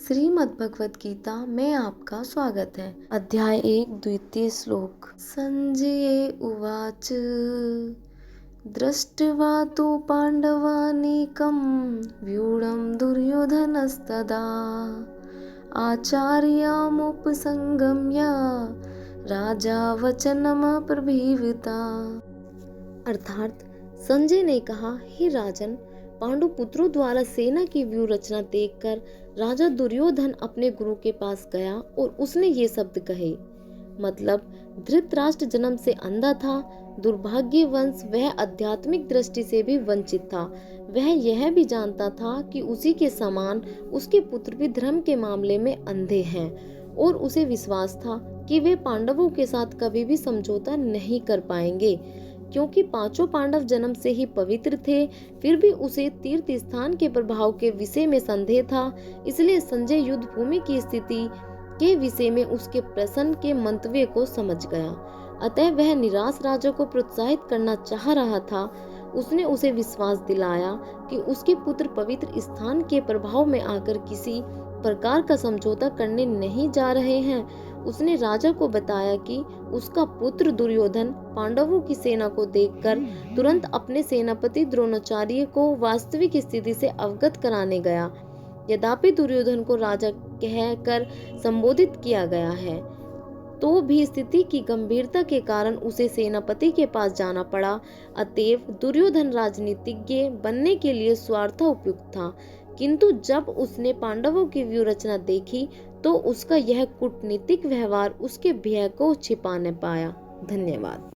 श्रीमद् भगवत गीता में आपका स्वागत है। अध्याय 1 द्वितीय श्लोक। संजय उवाच दृष्ट्वा तु पाण्डवानीकं व्यूढं दुर्योधनस्तदा आचार्यामुपसंगम्य राजा वचनमब्रवीता। अर्थात संजय ने कहा, हे राजन, पांडु पुत्रों द्वारा सेना की व्यूह रचना देखकर राजा दुर्योधन अपने गुरु के पास गया और उसने ये शब्द कहे। मतलब, धृतराष्ट्र जन्म से अंधा था, दुर्भाग्यवश वह आध्यात्मिक दृष्टि से भी वंचित था। वह यह भी जानता था कि उसी के समान उसके पुत्र भी धर्म के मामले में अंधे हैं और उसे विश्वास था कि वे पांडवों के साथ कभी भी समझौता नहीं कर पाएंगे। क्योंकि पांचों पांडव जन्म से ही पवित्र थे, फिर भी उसे तीर्थ स्थान के प्रभाव के विषय में संदेह था। इसलिए संजय युद्ध भूमि की स्थिति के विषय में उसके प्रश्न के मंतव्य को समझ गया। अतः वह निराश राजा को प्रोत्साहित करना चाह रहा था। उसने उसे विश्वास दिलाया कि उसके पुत्र पवित्र स्थान के प्रभाव में आकर किसी प्रकार का समझौता करने नहीं जा रहे हैं। उसने राजा को बताया कि उसका पुत्र दुर्योधन पांडवों की सेना को देखकर तुरंत अपने सेनापति द्रोणाचार्य को वास्तविक स्थिति से अवगत कराने गया। यद्यपि दुर्योधन को राजा कहकर संबोधित किया गया है, तो भी स्थिति की गंभीरता के कारण उसे सेनापति के पास जाना पड़ा। अतएव दुर्योधन राजनीतिज्ञ बनने के लिए स्वार्थ उपयुक्त था, किंतु जब उसने पांडवों की व्यूह रचना देखी तो उसका यह कूटनीतिक व्यवहार उसके भय को छिपा न पाया। धन्यवाद।